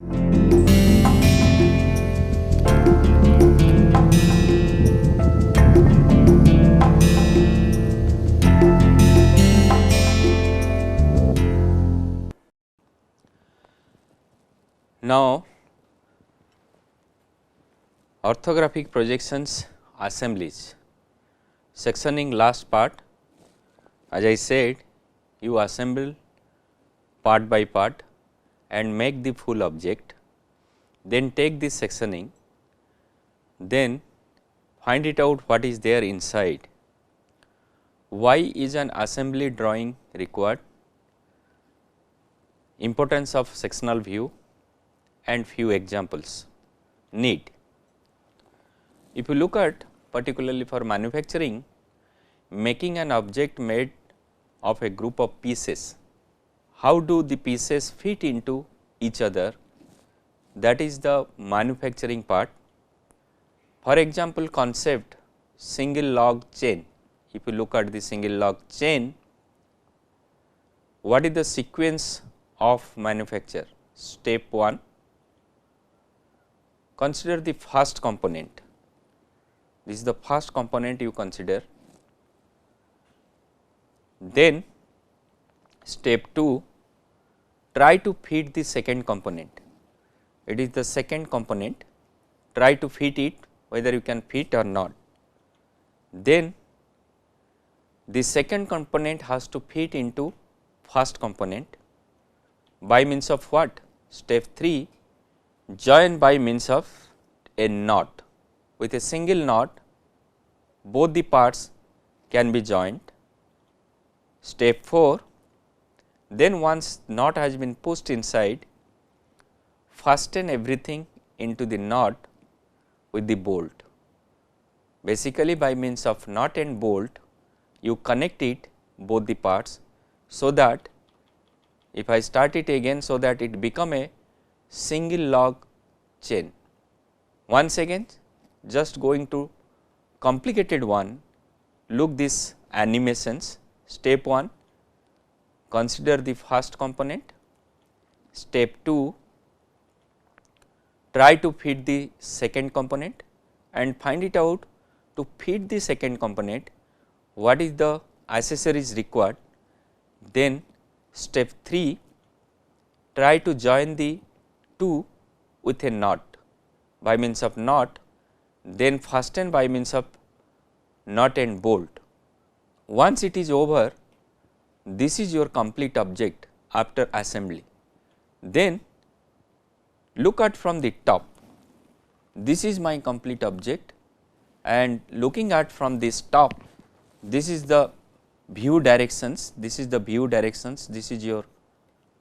Now, orthographic projections assemblies, sectioning last part. As I said, you assemble part by part and make the full object, then take this sectioning, then find it out what is there inside. Why is an assembly drawing required? Importance of sectional view and few examples. Need. If you look at particularly for manufacturing, making an object made of a group of pieces, how do the pieces fit into each other, that is the manufacturing part. For example, concept single log chain. If you look at the single log chain, what is the sequence of manufacture? Step 1, consider the first component. This is the first component you consider. Then step 2, try to fit the second component. It is the second component, try to fit it, whether you can fit or not. Then the second component has to fit into first component by means of what? Step 3, join by means of a knot. With a single knot, both the parts can be joined. Step 4, then once knot has been pushed inside, fasten everything into the knot with the bolt. Basically, by means of knot and bolt, you connect it both the parts, so that if I start it again, so that it become a single log chain. Once again, just going to complicated one, look this animations. Step 1, consider the first component. Step 2, try to fit the second component and find it out to fit the second component, what is the accessories required. Then step 3, try to join the two with a knot by means of knot, then fasten by means of knot and bolt. Once it is over, this is your complete object after assembly. Then look at from the top, this is my complete object, and looking at from this top, this is the view directions, this is the view directions, this is your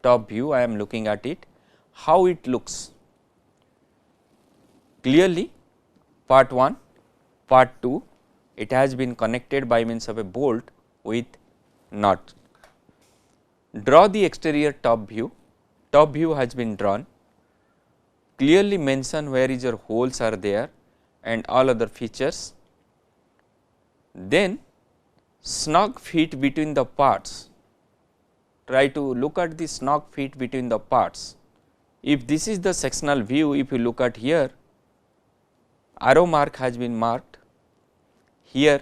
top view. I am looking at it, how it looks. Clearly, part 1, part 2, it has been connected by means of a bolt with knot. Draw the exterior top view. Top view has been drawn. Clearly mention where is your holes are there and all other features. Then snug fit between the parts. Try to look at the snug fit between the parts. If this is the sectional view, if you look at here, arrow mark has been marked, here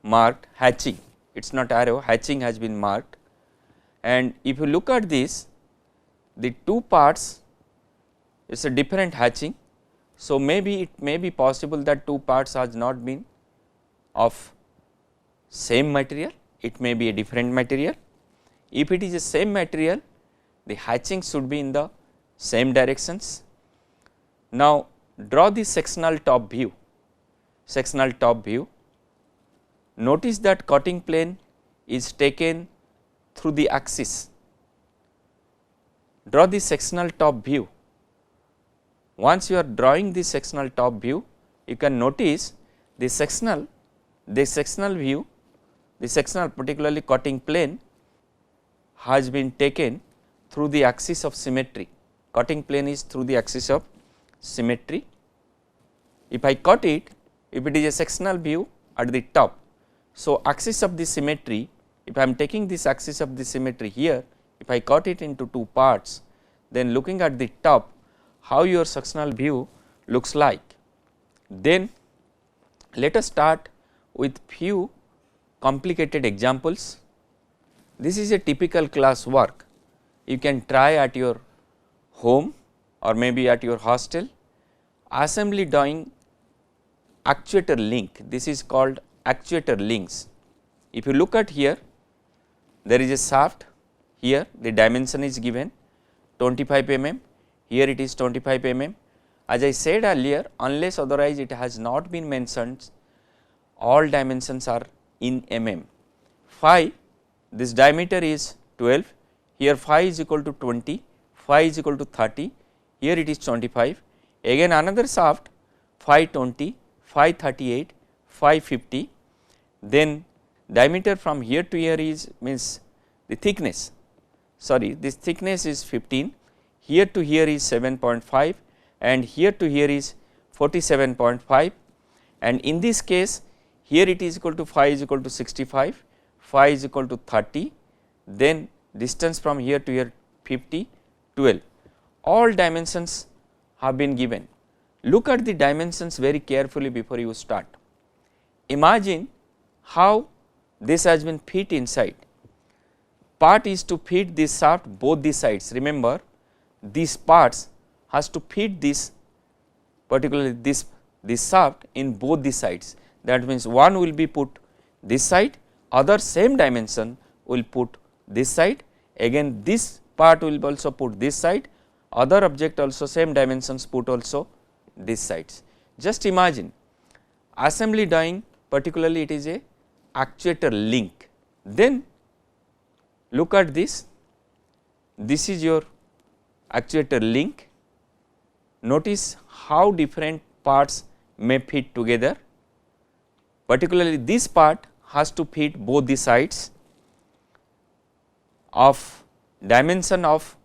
marked hatching, it is not arrow, hatching has been marked, and if you look at this, the two parts is a different hatching. So, maybe it may be possible that two parts has not been of same material, it may be a different material. If it is the same material, the hatching should be in the same directions. Now, draw the sectional top view. Sectional top view. Notice that cutting plane is taken through the axis. Draw the sectional top view. Once you are drawing the sectional top view, you can notice the sectional view, the sectional particularly cutting plane has been taken through the axis of symmetry. Cutting plane is through the axis of symmetry. If I cut it, if it is a sectional view at the top, so axis of the symmetry, if I am taking this axis of the symmetry here, if I cut it into two parts, then looking at the top, how your sectional view looks like. Then let us start with few complicated examples. This is a typical class work you can try at your home or maybe at your hostel. Assembly drawing actuator link, this is called actuator links. If you look at here, there is a shaft, here the dimension is given 25 mm, here it is 25 mm. As I said earlier, unless otherwise it has not been mentioned, all dimensions are in mm. Phi, this diameter is 12, here phi is equal to 20, phi is equal to 30, here it is 25. Again another shaft, phi 20, phi 38, phi 50. Then diameter from here to here is means the thickness, sorry, this thickness is 15, here to here is 7.5 and here to here is 47.5, and in this case here it is equal to phi is equal to 65, phi is equal to 30, then distance from here to here 50, 12. All dimensions have been given. Look at the dimensions very carefully before you start. Imagine how this has been fit inside. Part is to fit this shaft both the sides. Remember, these parts has to fit this, particularly this shaft in both the sides. That means one will be put this side, other same dimension will put this side, again this part will also put this side, other object also same dimensions put also this sides. Just imagine assembly drawing, particularly it is a actuator link. Then look at this, this is your actuator link. Notice how different parts may fit together, particularly this part has to fit both the sides of dimension of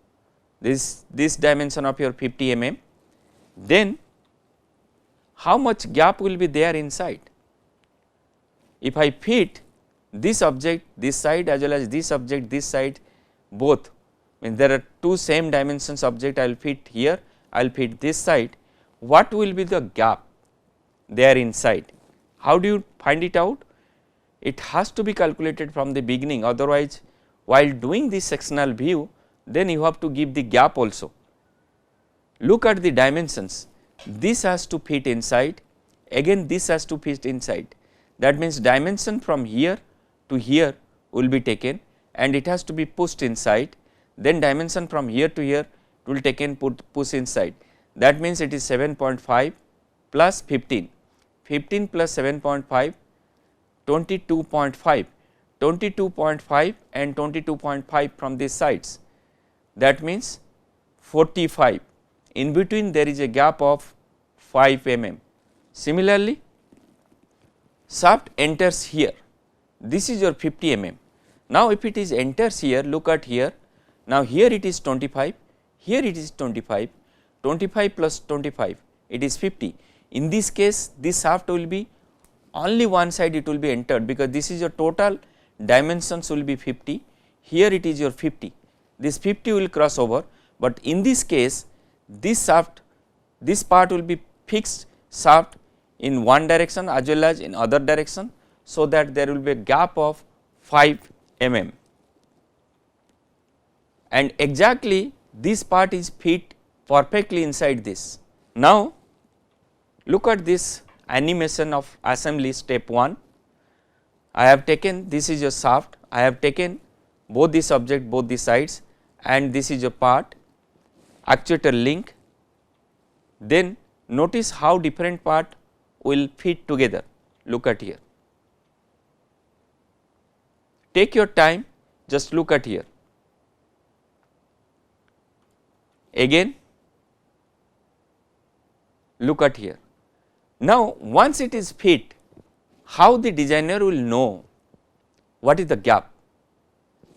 this dimension of your 50 mm. Then how much gap will be there inside? If I fit this object this side as well as this object this side, both means there are two same dimensions object, I will fit here, I will fit this side, what will be the gap there inside? How do you find it out? It has to be calculated from the beginning, otherwise while doing this sectional view then you have to give the gap also. Look at the dimensions, this has to fit inside, again this has to fit inside. That means dimension from here to here will be taken and it has to be pushed inside, then dimension from here to here will taken push inside. That means it is 7.5 plus 15, 15 plus 7.5, 22.5, 22.5 and 22.5 from these sides, that means 45. In between there is a gap of 5 mm. Similarly, shaft enters here, this is your 50 mm. Now if it is enters here, look at here, now here it is 25, here it is 25, 25 plus 25 it is 50. In this case this shaft will be only one side it will be entered, because this is your total dimensions will be 50, here it is your 50, this 50 will cross over, but in this case this shaft, this part will be fixed shaft in one direction as well as in other direction, so that there will be a gap of 5 mm, and exactly this part is fit perfectly inside this. Now look at this animation of assembly step 1. I have taken, this is your shaft, I have taken both this object both the sides and this is your part actuator link. Then notice how different part will fit together. Look at here, take your time, just look at here. Again look at here. Now once it is fit, how the designer will know what is the gap?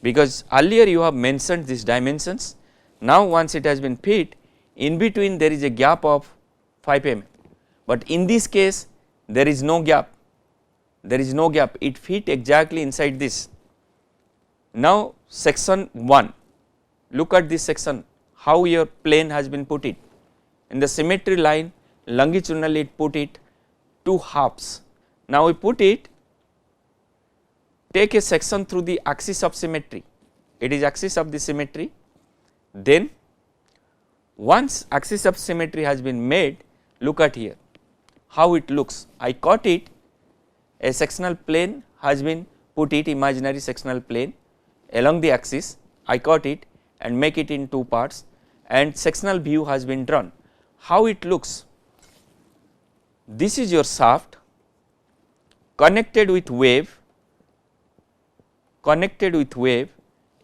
Because earlier you have mentioned these dimensions, now once it has been fit, in between there is a gap of 5 mm, but in this case there is no gap, there is no gap, it fit exactly inside this. Now section 1, look at this section, how your plane has been put it. in the symmetry line longitudinally it put it two halves. Now we put it, take a section through the axis of symmetry, it is axis of the symmetry. Then once axis of symmetry has been made, look at here how it looks. I cut it, a sectional plane has been put it, imaginary sectional plane along the axis, I cut it and make it in two parts and sectional view has been drawn. How it looks? This is your shaft connected with wave,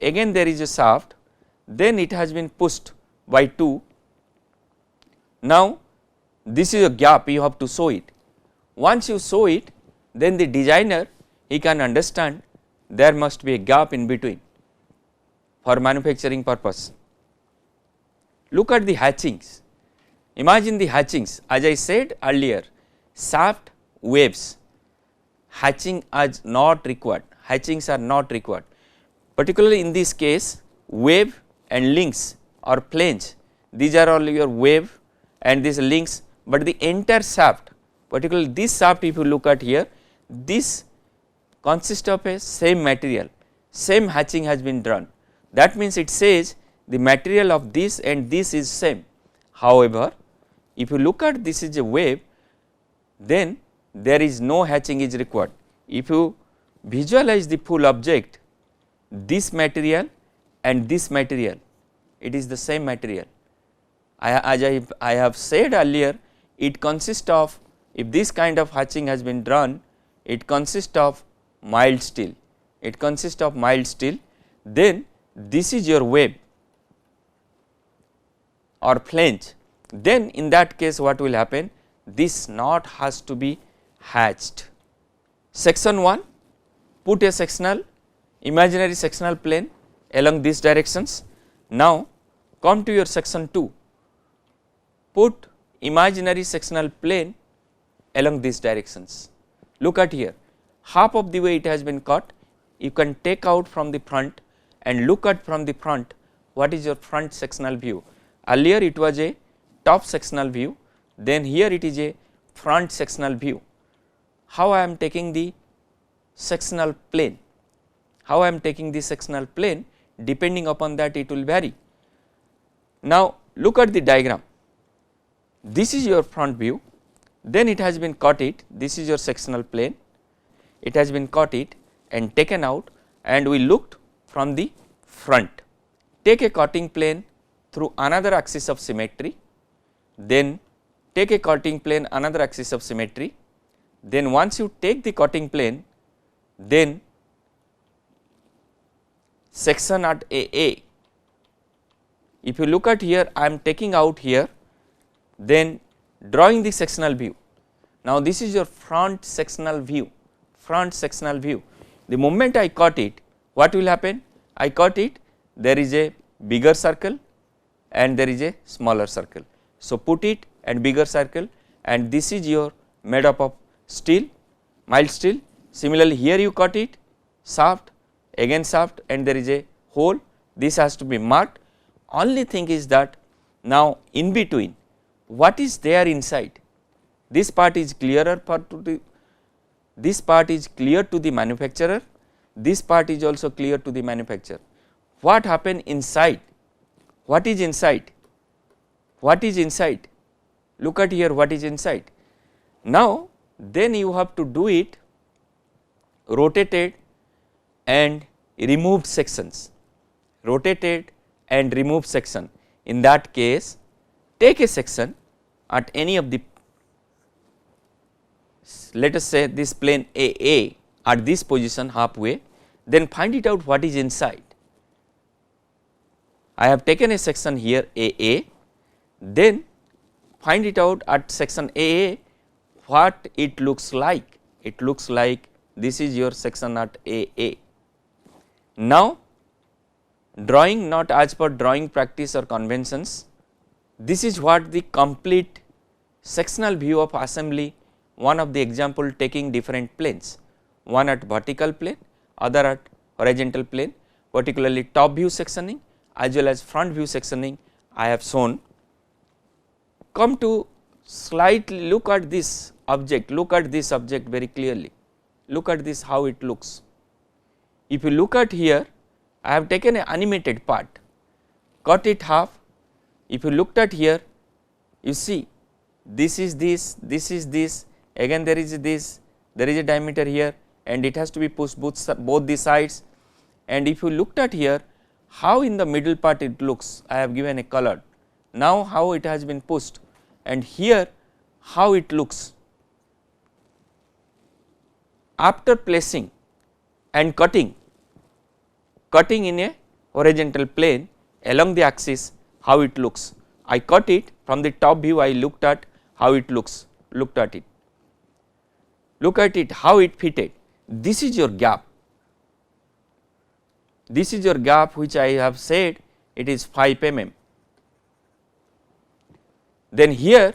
again there is a shaft, then it has been pushed by 2. Now this is a gap, you have to show it. Once you show it, then the designer he can understand there must be a gap in between for manufacturing purpose. Look at the hatchings, imagine the hatchings, as I said earlier, shaft waves, hatching is not required, hatchings are not required, particularly in this case wave and links or flange, these are all your wave and these links, but the entire shaft, particularly this shaft if you look at here, this consists of a same material, same hatching has been drawn, that means it says the material of this and this is same. However, if you look at this is a wave, then there is no hatching is required. If you visualize the full object, this material and this material, it is the same material. As I have said earlier, it consists of, if this kind of hatching has been drawn, it consists of mild steel, then this is your wave or flange, then in that case what will happen, this knot has to be hatched. Section 1, put a sectional, imaginary sectional plane along these directions. Now come to your section 2, put imaginary sectional plane along these directions. Look at here, half of the way it has been cut, you can take out from the front and look at from the front what is your front sectional view. Earlier it was a top sectional view, then here it is a front sectional view. How I am taking the sectional plane? How I am taking the sectional plane, depending upon that it will vary. Now look at the diagram, this is your front view, then it has been cut it, this is your sectional plane, it has been cut it and taken out and we looked from the front. Take a cutting plane through another axis of symmetry, then take a cutting plane another axis of symmetry, then once you take the cutting plane, then section at AA, if you look at here I am taking out here, then drawing the sectional view. Now this is your front sectional view, the moment I cut it, what will happen? I cut it, there is a bigger circle and there is a smaller circle. So put it and bigger circle, and this is your made up of steel, mild steel. Similarly here you cut it, shaft, again shaft, and there is a hole, this has to be marked. Only thing is that now in between what is there inside, this part is clearer for this part is clear to the manufacturer, this part is also clear to the manufacturer. What happened inside? What is inside? What is inside? Look at here what is inside. Now then you have to do it rotated and removed sections, rotated and removed section. In that case, take a section at any of the, let us say this plane AA at this position halfway, then find it out what is inside. I have taken a section here AA, then find it out at section AA what it looks like. It looks like this is your section at AA. Now drawing not as per drawing practice or conventions, this is what the complete sectional view of assembly, one of the example taking different planes, one at vertical plane, other at horizontal plane, particularly top view sectioning as well as front view sectioning I have shown. come to slightly look at this object, very clearly, look at this how it looks. If you look at here, I have taken an animated part, cut it half. If you looked at here, you see this is this, again there is this, there is a diameter here and it has to be pushed both the sides. And if you looked at here, how in the middle part it looks, I have given a color. Now how it has been pushed, and here how it looks. After placing and cutting in a horizontal plane along the axis, how it looks. I cut it from the top view, I looked at how it looks, look at it how it fitted. This is your gap, which I have said it is 5 mm. Then here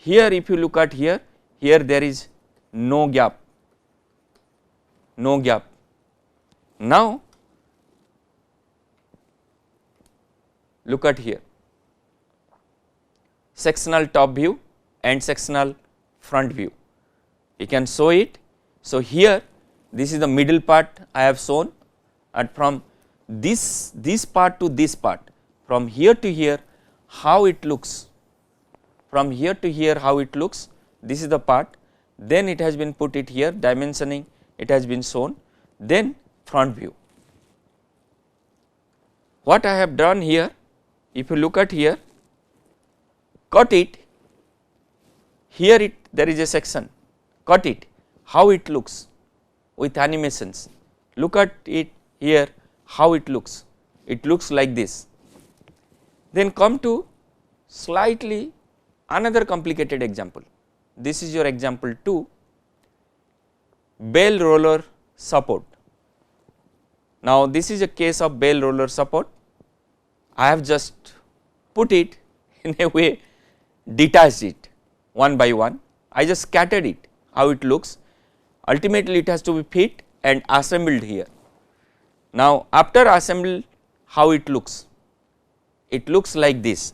if you look at here there is no gap. Now look at here, sectional top view and sectional front view, you can show it. So here this is the middle part I have shown, and from this part to this part, from here to here how it looks, this is the part. Then it has been put it here, dimensioning it has been shown. Then front view, what I have done here, if you look at here, cut it, here there is a section, cut it, how it looks with animations. Look at it here how it looks like this. Then come to slightly another complicated example. This is your example 2, bell roller support. Now this is a case of bell roller support. I have just put it in a way, detached it one by one, I just scattered it how it looks. Ultimately it has to be fit and assembled here. Now after assembled, how it looks like this.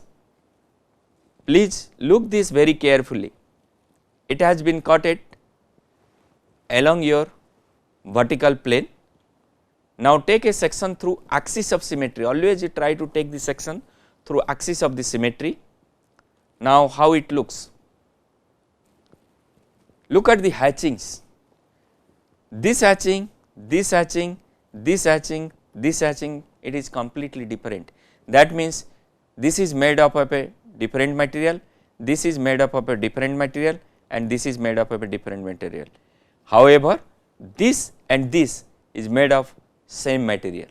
Please look this very carefully. It has been cut along your vertical plane. Now take a section through axis of symmetry, always you try to take the section through axis of the symmetry. Now how it looks, look at the hatchings, this hatching, it is completely different. That means this is made up of a different material, this is made up of a different material, and this is made up of a different material. However, this and this is made of same material,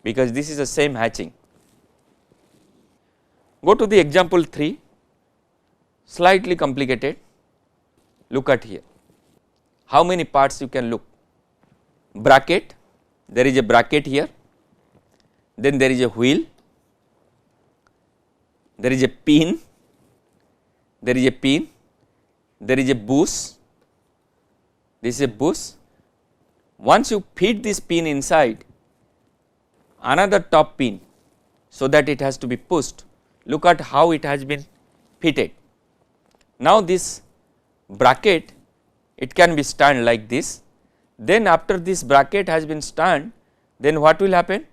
because this is the same hatching. Go to the example 3, slightly complicated. Look at here, how many parts you can look. Bracket, there is a bracket here, then there is a wheel, there is a pin, there is a bush, this is a bush. Once you fit this pin inside, another top pin, so that it has to be pushed. Look at how it has been fitted. Now this bracket, it can be stand like this. Then after this bracket has been stand, then what will happen?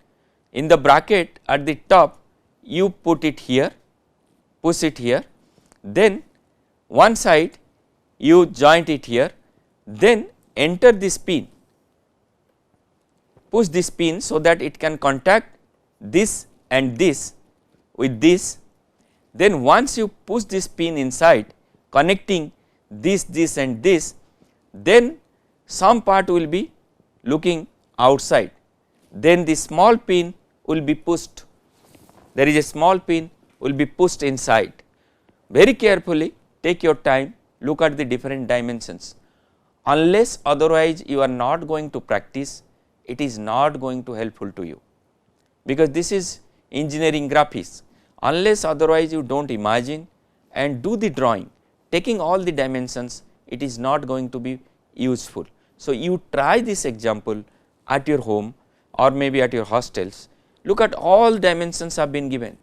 In the bracket at the top, you put it here, push it here, then one side you joint it here, then enter this pin, push this pin so that it can contact this and this with this. Then once you push this pin inside, connecting this and this, then some part will be looking outside, then the small pin will be pushed, there is a small pin will be pushed inside. Very carefully, take your time, look at the different dimensions. Unless otherwise you are not going to practice, it is not going to helpful to you, because this is engineering graphics. Unless otherwise you do not imagine and do the drawing, taking all the dimensions, it is not going to be useful. So you try this example at your home or maybe at your hostels, look at all dimensions have been given,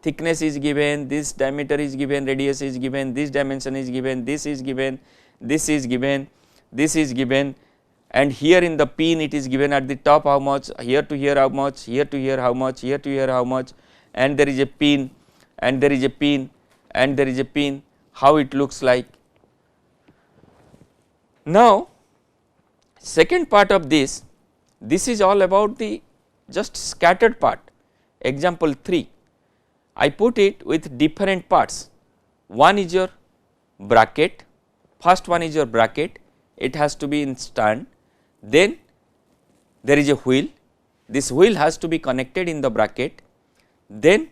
thickness is given, this diameter is given, radius is given, this dimension is given, this is given, this is given, this is given, and here in the pin it is given at the top how much, here to here how much, here to here how much, here to here how much, and there is a pin, and there is a pin, and there is a pin, how it looks like. Now, second part of this is all about the just scattered part. Example 3, I put it with different parts. One is your bracket, first one is your bracket, it has to be in stand, then there is a wheel, this wheel has to be connected in the bracket, then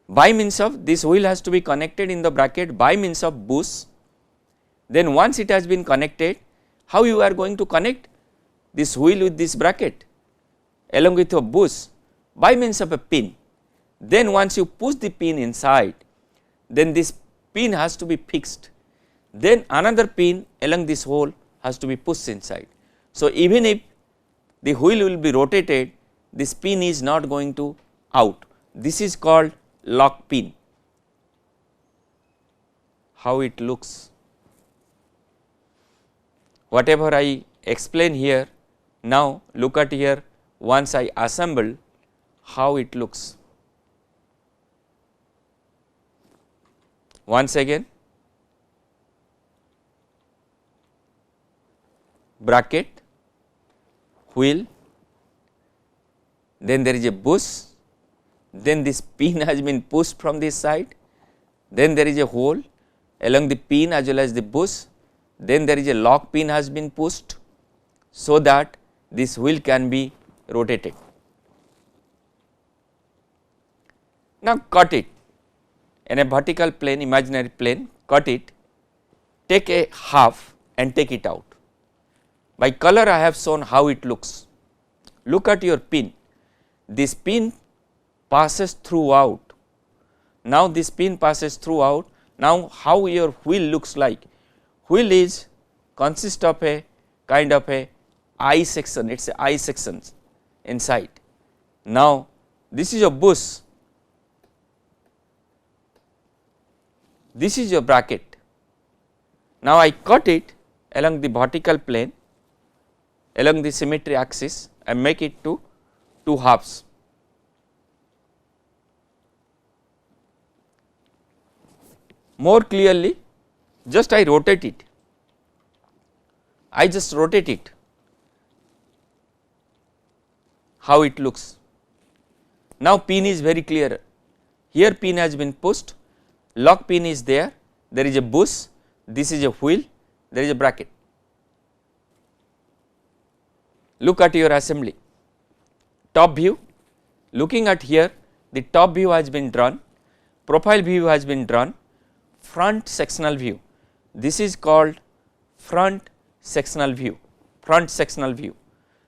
by means of this wheel has to be connected in the bracket by means of bush. Then once it has been connected, how you are going to connect this wheel with this bracket along with a bush? By means of a pin. Then once you push the pin inside, then this pin has to be fixed, then another pin along this hole has to be pushed inside. So, even if the wheel will be rotated, this pin is not going to out. This is called lock pin. How it looks? Whatever I explain here, now look at here, once I assemble, how it looks. Once again, bracket, wheel, then there is a bush, then this pin has been pushed from this side, then there is a hole along the pin as well as the bush, then there is a lock pin has been pushed, so that this wheel can be rotated. Now, cut it in a vertical plane, imaginary plane, cut it, take a half and take it out. By color I have shown how it looks. Look at your pin, this pin passes throughout. Now, this pin passes throughout. Now, how your wheel looks like? Wheel is consist of a kind of a eye section, it is a eye section inside. Now, this is a bush, this is your bracket. Now, I cut it along the vertical plane, along the symmetry axis and make it to two halves. More clearly, just I rotate it, I just rotate it, how it looks. Now, pin is very clear, here pin has been pushed, lock pin is there, there is a bush, this is a wheel, there is a bracket. Look at your assembly, top view, looking at here, the top view has been drawn, profile view has been drawn, front sectional view, this is called front sectional view, front sectional view.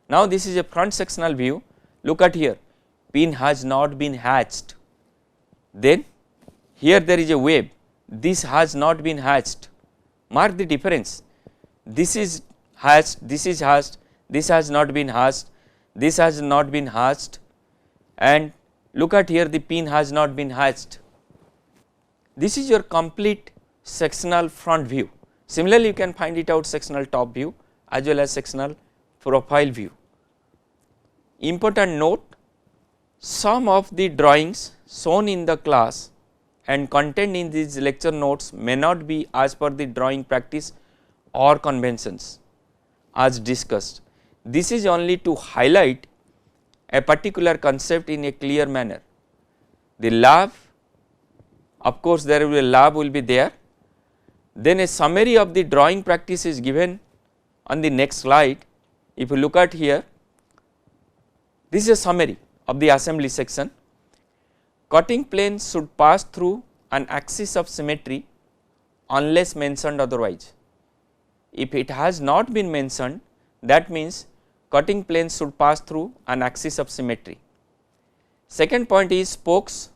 Now, this is a front sectional view, look at here, pin has not been hatched, then here there is a web, this has not been hatched, mark the difference, this is hatched, this is hatched, this has not been hatched, this has not been hatched, and look at here the pin has not been hatched. This is your complete sectional front view. Similarly, you can find it out sectional top view as well as sectional profile view. Important note, some of the drawings shown in the class and contained in these lecture notes may not be as per the drawing practice or conventions as discussed. This is only to highlight a particular concept in a clear manner. The lab, of course, there will be a lab will be there, then a summary of the drawing practice is given on the next slide. If you look at here, this is a summary of the assembly section. Cutting plane should pass through an axis of symmetry unless mentioned otherwise. If it has not been mentioned, that means cutting plane should pass through an axis of symmetry. Second point is spokes,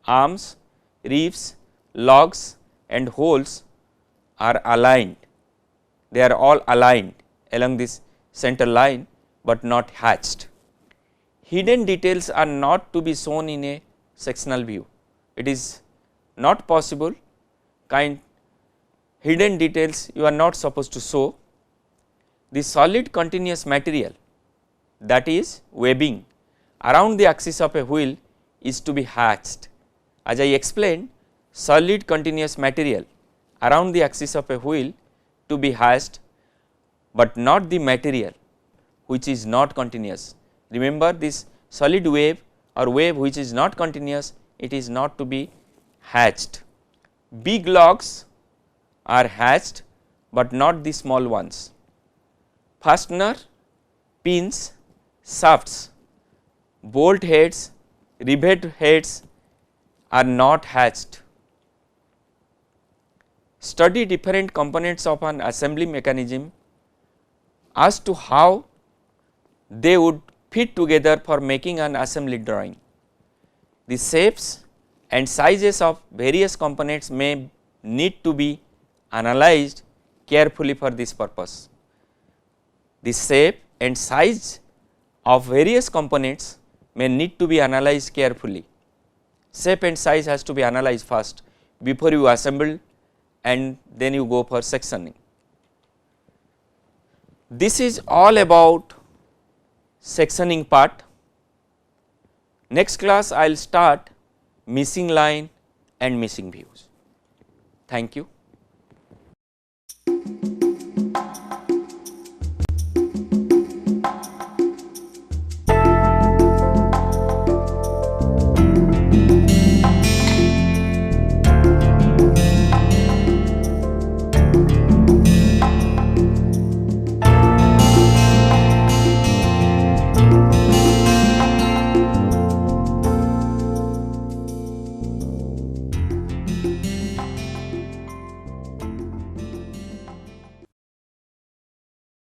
arms, ribs, logs and holes are aligned. They are all aligned along this center line, but not hatched. Hidden details are not to be shown in a sectional view. it is not possible, hidden details you are not supposed to show. The solid continuous material, that is webbing around the axis of a wheel, is to be hatched. As I explained, solid continuous material around the axis of a wheel to be hatched, but not the material which is not continuous. Remember, this solid wave or wave which is not continuous, it is not to be hatched. Big logs are hatched, but not the small ones. Fastener, pins, shafts, bolt heads, rivet heads are not hatched. Study different components of an assembly mechanism as to how they would fit together for making an assembly drawing. The shapes and sizes of various components may need to be analyzed carefully for this purpose. The shape and size of various components may need to be analyzed carefully. Shape and size has to be analyzed first before you assemble, and then you go for sectioning. This is all about sectioning part. Next class I will start missing line and missing views. Thank you.